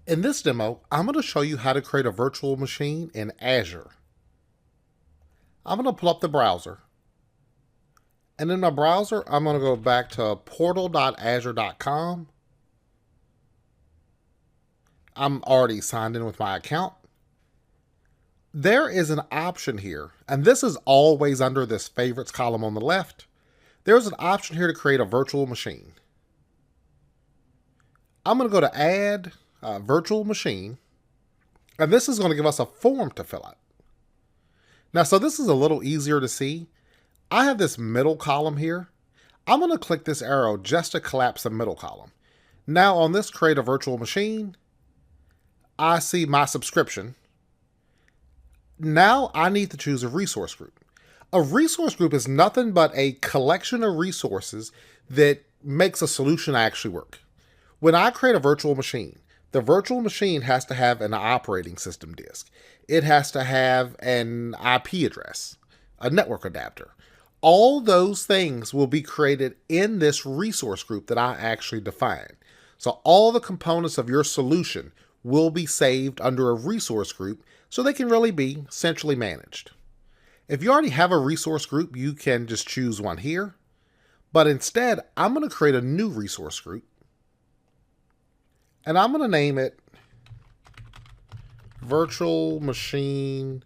In this demo, I'm going to show you how to create a virtual machine in Azure. I'm going to pull up the browser. And in my browser, I'm going to go back to portal.azure.com. I'm already signed in with my account. There is an option here, and this is always under this favorites column on the left. There's an option here to create a virtual machine. I'm going to go to Add Virtual Machine, and this is going to give us a form to fill out. Now, so this is a little easier to see. I have this middle column here. I'm going to click this arrow just to collapse the middle column. Now on this Create a Virtual Machine, I see my subscription. Now I need to choose a resource group. A resource group is nothing but a collection of resources that makes a solution actually work. When I create a virtual machine, the virtual machine has to have an operating system disk. It has to have an IP address, a network adapter. All those things will be created in this resource group that I actually define. So all the components of your solution will be saved under a resource group so they can really be centrally managed. If you already have a resource group, you can just choose one here. But instead, I'm going to create a new resource group. And I'm going to name it Virtual Machine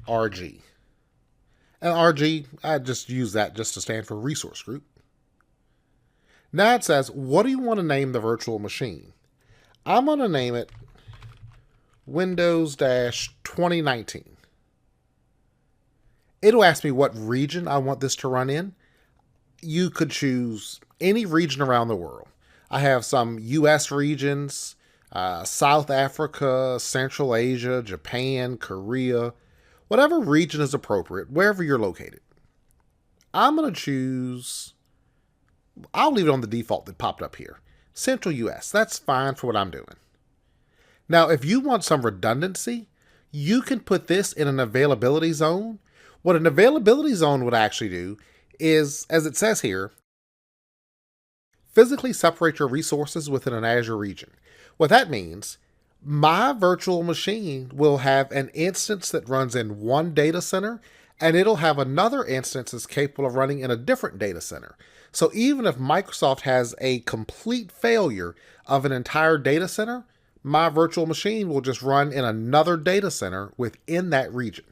RG. And RG, I just use that just to stand for resource group. Now it says, what do you want to name the virtual machine? I'm going to name it Windows-2019. It'll ask me what region I want this to run in. You could choose any region around the world. I have some US regions, South Africa, Central Asia, Japan, Korea, whatever region is appropriate, wherever you're located. I'm going to choose, I'll leave it on the default that popped up here. Central US, that's fine for what I'm doing. Now, if you want some redundancy, you can put this in an availability zone. What an availability zone would actually do is, as it says here, physically separate your resources within an Azure region. What that means, my virtual machine will have an instance that runs in one data center, and it'll have another instance that's capable of running in a different data center. So even if Microsoft has a complete failure of an entire data center, my virtual machine will just run in another data center within that region.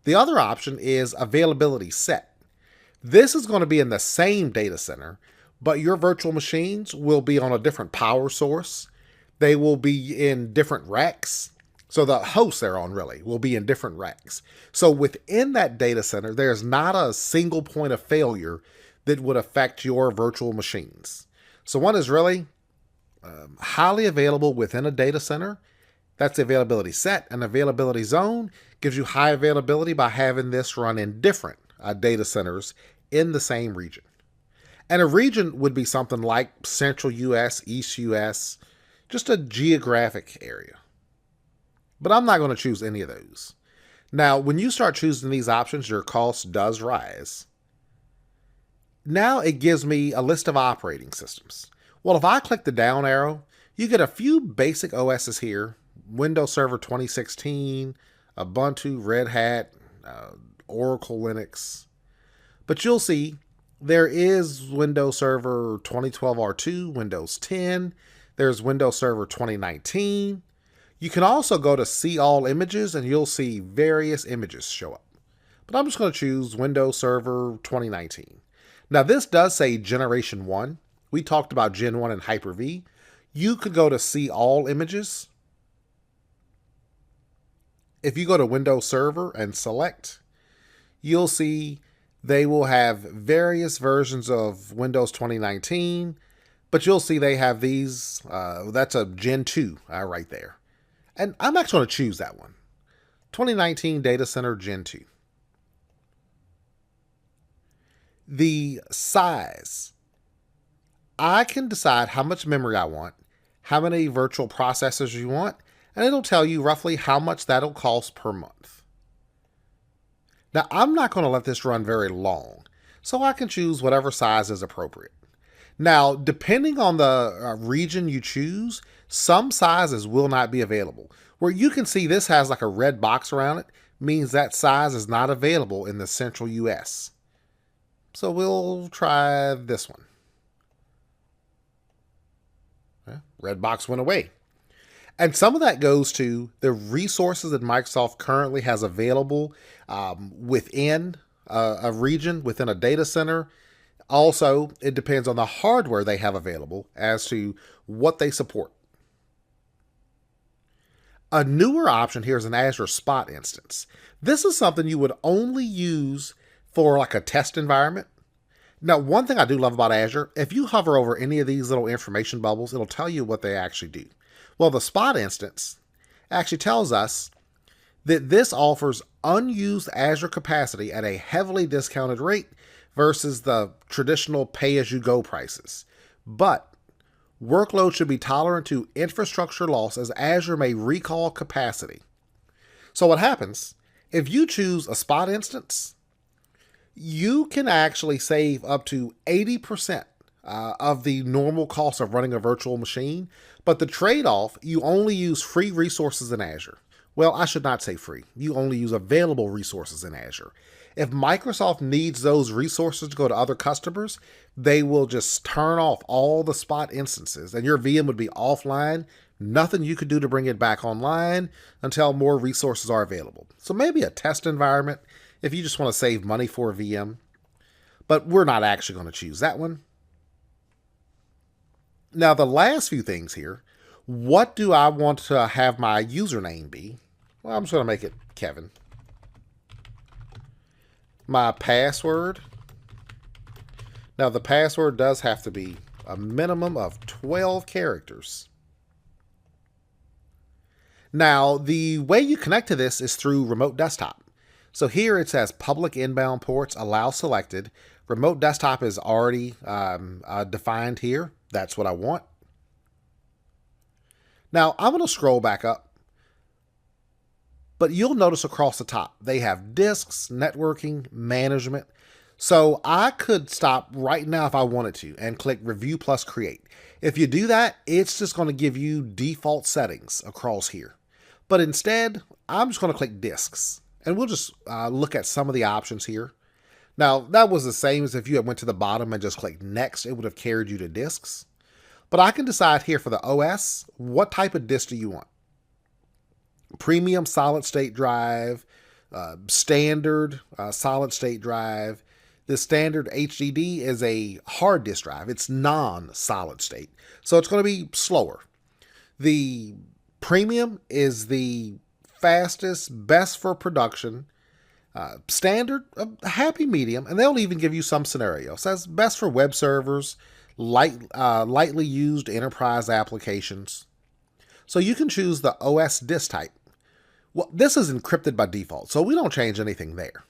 The other option is availability set. This is going to be in the same data center, but your virtual machines will be on a different power source. They will be in different racks. So the hosts they're on really will be in different racks. So within that data center, there's not a single point of failure that would affect your virtual machines. So one is really highly available within a data center. That's the availability set. An availability zone gives you high availability by having this run in different data centers in the same region. And a region would be something like Central US, East US, just a geographic area. But I'm not going to choose any of those. Now, when you start choosing these options, your cost does rise. Now it gives me a list of operating systems. Well, if I click the down arrow, you get a few basic OSs here. Windows Server 2016, Ubuntu, Red Hat, Oracle Linux. But you'll see there is Windows Server 2012 R2, Windows 10. There's Windows Server 2019. You can also go to See All Images and you'll see various images show up. But I'm just going to choose Windows Server 2019. Now this does say Generation 1. We talked about Gen 1 and Hyper-V. You could go to See All Images. If you go to Windows Server and select, you'll see they will have various versions of Windows 2019, but you'll see they have these, that's a Gen 2 right there. And I'm actually going to choose that one. 2019 Data Center Gen 2. The size. I can decide how much memory I want, how many virtual processors you want, and it'll tell you roughly how much that'll cost per month. Now, I'm not going to let this run very long, so I can choose whatever size is appropriate. Now, depending on the region you choose, some sizes will not be available. Where you can see this has like a red box around it means that size is not available in the central US. So we'll try this one. Red box went away. And some of that goes to the resources that Microsoft currently has available within a region, within a data center. Also, it depends on the hardware they have available as to what they support. A newer option here is an Azure Spot instance. This is something you would only use for like a test environment. Now, one thing I do love about Azure, if you hover over any of these little information bubbles, it'll tell you what they actually do. Well, the Spot instance actually tells us that this offers unused Azure capacity at a heavily discounted rate versus the traditional pay-as-you-go prices. But workload should be tolerant to infrastructure loss as Azure may recall capacity. So what happens, if you choose a Spot instance, you can actually save up to 80% of the normal cost of running a virtual machine. But the trade-off, you only use free resources in Azure. Well, I should not say free. You only use available resources in Azure. If Microsoft needs those resources to go to other customers, they will just turn off all the Spot instances and your VM would be offline. Nothing you could do to bring it back online until more resources are available. So maybe a test environment if you just want to save money for a VM. But we're not actually going to choose that one. Now, the last few things here, what do I want to have my username be? Well, I'm just going to make it Kevin. My password. Now, the password does have to be a minimum of 12 characters. Now, the way you connect to this is through remote desktop. So here it says public inbound ports allow selected. Remote desktop is already defined here. That's what I want. Now, I'm going to scroll back up. But you'll notice across the top, they have disks, networking, management. So I could stop right now if I wanted to and click Review plus Create. If you do that, it's just going to give you default settings across here. But instead, I'm just going to click Disks. And we'll just look at some of the options here. Now, that was the same as if you had went to the bottom and just clicked Next. It would have carried you to disks. But I can decide here for the OS, what type of disk do you want? Premium solid state drive, standard solid state drive. The standard HDD is a hard disk drive. It's non-solid state. So it's going to be slower. The premium is the fastest, best for production. Standard, a happy medium, and they'll even give you some scenarios. Says best for web servers, lightly used enterprise applications. So you can choose the OS disk type. Well, this is encrypted by default, so we don't change anything there.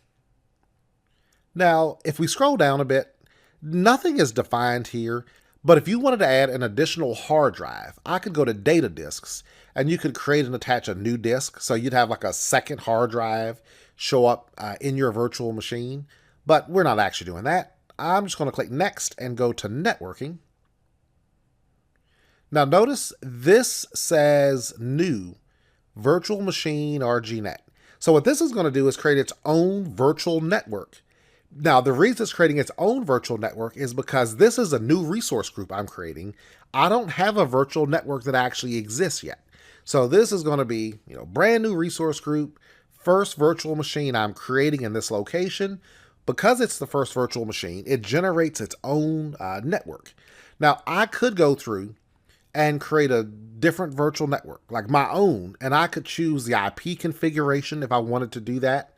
Now, if we scroll down a bit, nothing is defined here, but if you wanted to add an additional hard drive, I could go to data disks, and you could create and attach a new disk, so you'd have like a second hard drive show up in your virtual machine, but we're not actually doing that. I'm just going to click Next and go to Networking. Now notice this says New Virtual Machine RGNet. So what this is going to do is create its own virtual network. Now, the reason it's creating its own virtual network is because this is a new resource group I'm creating. I don't have a virtual network that actually exists yet. So this is going to be, brand new resource group, first virtual machine I'm creating in this location. Because it's the first virtual machine, it generates its own network. Now, I could go through and create a different virtual network, like my own, and I could choose the IP configuration if I wanted to do that.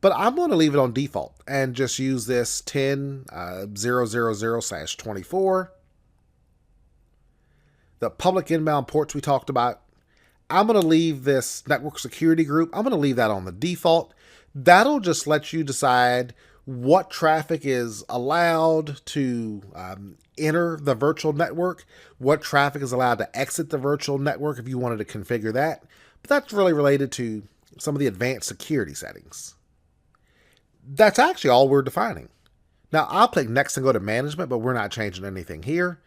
But I'm going to leave it on default and just use this 10.0.0.0/24. The public inbound ports we talked about. I'm going to leave this network security group. I'm going to leave that on the default. That'll just let you decide what traffic is allowed to enter the virtual network, what traffic is allowed to exit the virtual network if you wanted to configure that. But that's really related to some of the advanced security settings. That's actually all we're defining. Now, I'll click Next and go to Management, but we're not changing anything here.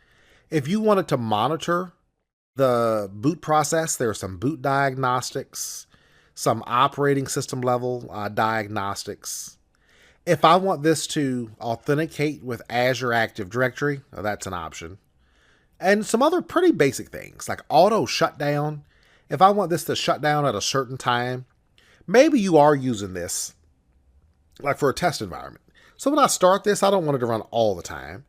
If you wanted to monitor The boot process, there are some boot diagnostics, some operating system level diagnostics. If I want this to authenticate with Azure Active Directory, that's an option. And some other pretty basic things like auto shutdown. If I want this to shut down at a certain time, maybe you are using this like for a test environment. So when I start this, I don't want it to run all the time.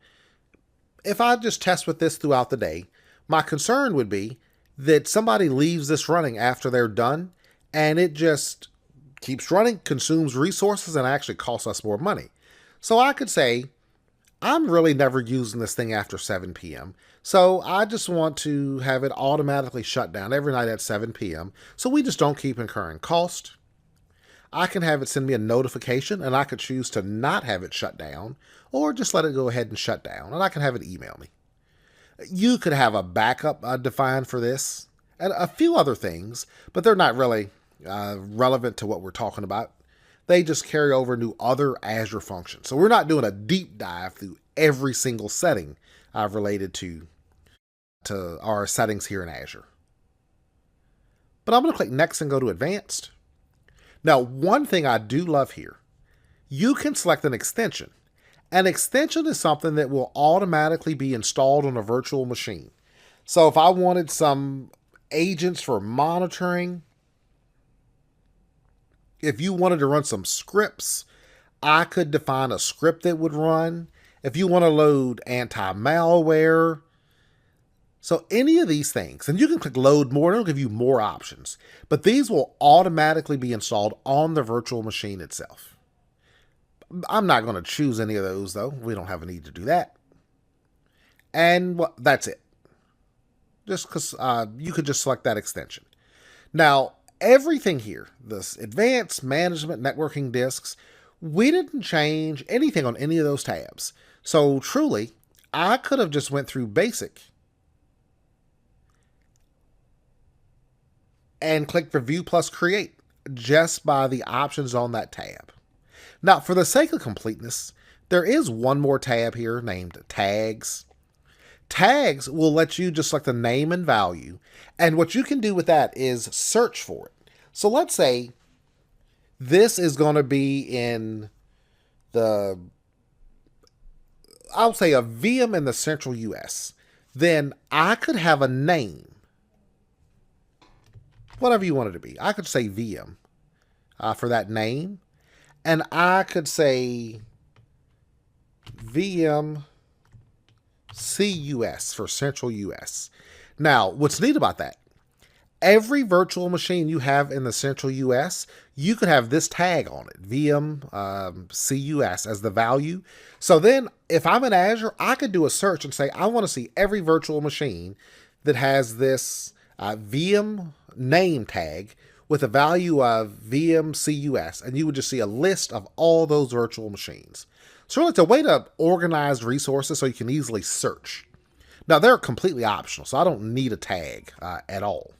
If I just test with this throughout the day, my concern would be that somebody leaves this running after they're done and it just keeps running, consumes resources, and actually costs us more money. So I could say, I'm really never using this thing after 7 p.m. So I just want to have it automatically shut down every night at 7 p.m. so we just don't keep incurring cost. I can have it send me a notification, and I could choose to not have it shut down or just let it go ahead and shut down, and I can have it email me. You could have a backup defined for this and a few other things, but they're not really relevant to what we're talking about. They just carry over into other Azure functions. So we're not doing a deep dive through every single setting related to our settings here in Azure. But I'm going to click Next and go to Advanced. Now, one thing I do love here, you can select an extension. An extension is something that will automatically be installed on a virtual machine. So if I wanted some agents for monitoring, if you wanted to run some scripts, I could define a script that would run. If you want to load anti-malware, so any of these things, and you can click load more, and it'll give you more options, but these will automatically be installed on the virtual machine itself. I'm not going to choose any of those though. We don't have a need to do that. And well, that's it. Just because you could just select that extension. Now, everything here, this advanced management networking disks, we didn't change anything on any of those tabs. So truly, I could have just went through basic and clicked review plus create just by the options on that tab. Now, for the sake of completeness, there is one more tab here named tags. Tags will let you just select the name and value. And what you can do with that is search for it. So let's say this is going to be in I'll say a VM in the central US. Then I could have a name, whatever you want it to be. I could say VM for that name. And I could say VM CUS for Central US. Now, what's neat about that, every virtual machine you have in the Central US, you could have this tag on it, VM CUS as the value. So then if I'm in Azure, I could do a search and say, I want to see every virtual machine that has this VM name tag with a value of VM CUS, and you would just see a list of all those virtual machines. So really, it's a way to organize resources so you can easily search. Now, they're completely optional, so I don't need a tag at all.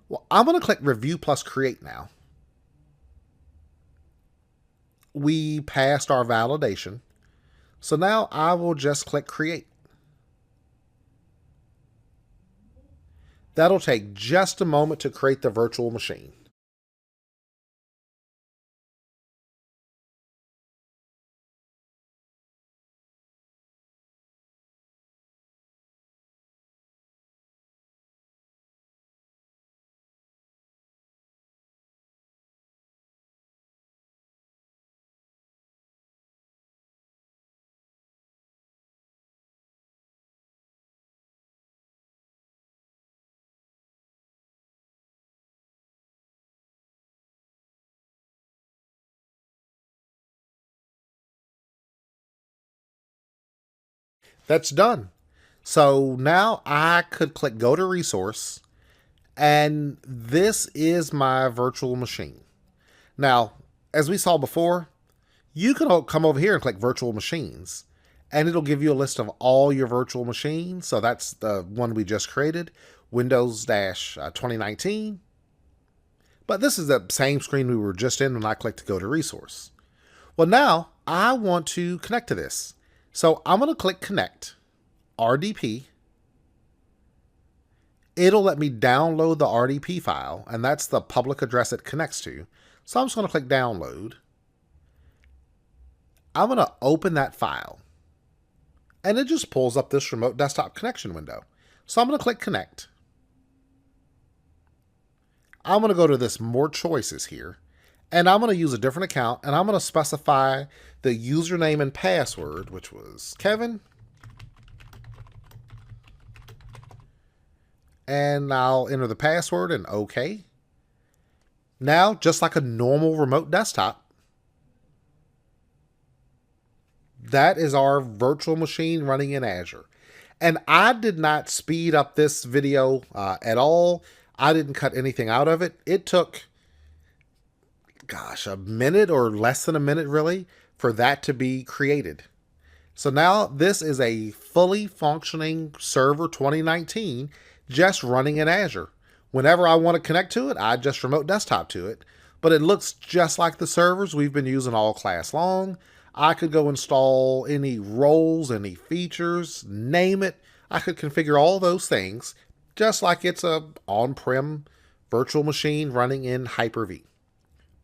Well, I'm going to click Review plus Create now. We passed our validation, so now I will just click Create. That'll take just a moment to create the virtual machine. That's done. So now I could click Go to Resource, and this is my virtual machine. Now, as we saw before, you can come over here and click Virtual Machines, and it'll give you a list of all your virtual machines. So that's the one we just created, Windows-2019. But this is the same screen we were just in when I clicked Go to Resource. Well, now I want to connect to this. So I'm going to click Connect, RDP, it'll let me download the RDP file, and that's the public address it connects to. So I'm just going to click download. I'm going to open that file, and it just pulls up this remote desktop connection window. So I'm going to click connect. I'm going to go to this more choices here, and I'm going to use a different account, and I'm going to specify the username and password, which was Kevin. And I'll enter the password and OK. Now, just like a normal remote desktop, that is our virtual machine running in Azure. And I did not speed up this video at all. I didn't cut anything out of it. It took, gosh, a minute or less than a minute, really, for that to be created. So now this is a fully functioning Server 2019 just running in Azure. Whenever I want to connect to it, I just remote desktop to it. But it looks just like the servers we've been using all class long. I could go install any roles, any features, name it. I could configure all those things just like it's a on-prem virtual machine running in Hyper-V.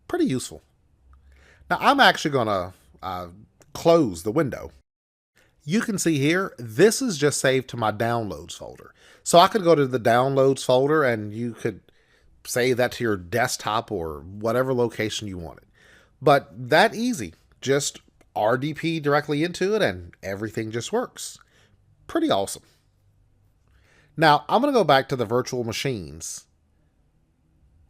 Pretty useful. Now I'm actually going to close the window. You can see here, this is just saved to my downloads folder. So I could go to the downloads folder and you could save that to your desktop or whatever location you wanted. But that easy, just RDP directly into it and everything just works. Pretty awesome. Now I'm going to go back to the virtual machines.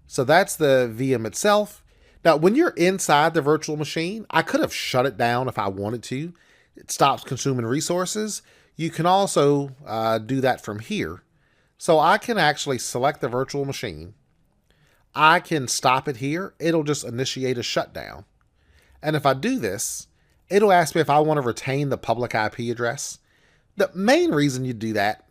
So that's the VM itself. Now when you're inside the virtual machine, I could have shut it down if I wanted to. It stops consuming resources. You can also do that from here. So I can actually select the virtual machine. I can stop it here. It'll just initiate a shutdown. And if I do this, it'll ask me if I want to retain the public IP address. The main reason you do that,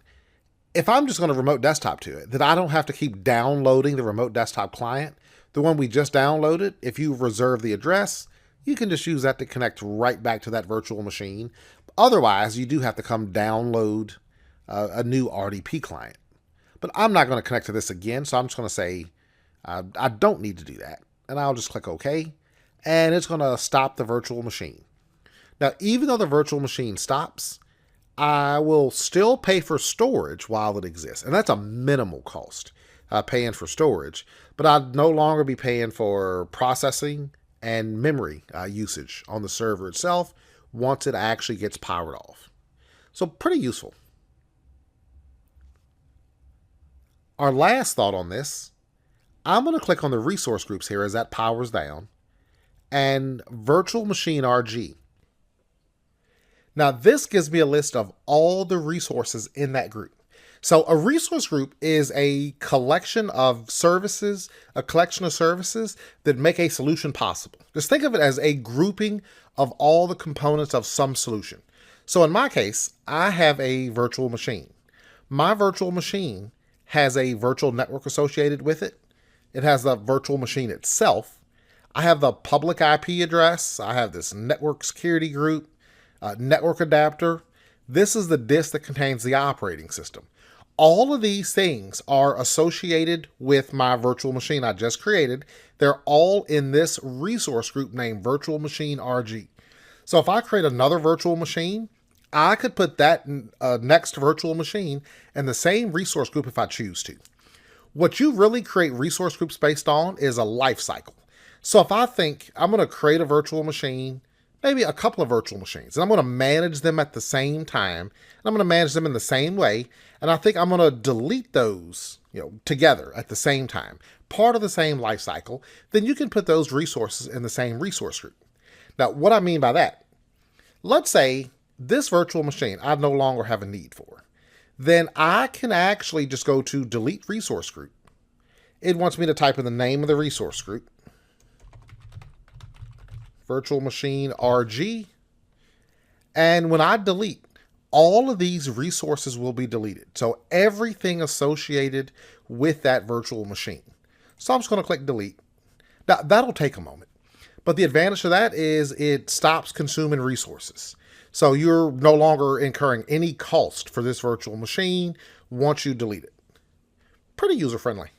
if I'm just going to remote desktop to it, that I don't have to keep downloading the remote desktop client, the one we just downloaded, if you reserve the address, you can just use that to connect right back to that virtual machine. Otherwise, you do have to come download a new RDP client. But I'm not going to connect to this again, so I'm just going to say I don't need to do that. And I'll just click OK, and it's going to stop the virtual machine. Now, even though the virtual machine stops, I will still pay for storage while it exists. And that's a minimal cost, paying for storage. But I'd no longer be paying for processing and memory usage on the server itself once it actually gets powered off. So pretty useful. Our last thought on this, I'm going to click on the resource groups here as that powers down, and virtual machine RG. Now this gives me a list of all the resources in that group. So a resource group is a collection of services, that make a solution possible. Just think of it as a grouping of all the components of some solution. So in my case, I have a virtual machine. My virtual machine has a virtual network associated with it. It has the virtual machine itself. I have the public IP address. I have this network security group, network adapter. This is the disk that contains the operating system. All of these things are associated with my virtual machine I just created. They're all in this resource group named Virtual Machine RG. So if I create another virtual machine, I could put that next virtual machine in the same resource group if I choose to. What you really create resource groups based on is a life cycle. So if I think I'm going to create a virtual machine, maybe a couple of virtual machines, and I'm going to manage them at the same time, and I'm going to manage them in the same way, and I think I'm going to delete those, together at the same time, part of the same life cycle, then you can put those resources in the same resource group. Now, what I mean by that, let's say this virtual machine I no longer have a need for. Then I can actually just go to delete resource group. It wants me to type in the name of the resource group, virtual machine RG. And when I delete, all of these resources will be deleted. So everything associated with that virtual machine. So I'm just going to click delete. Now that'll take a moment. But the advantage of that is it stops consuming resources. So you're no longer incurring any cost for this virtual machine once you delete it. pretty user friendly.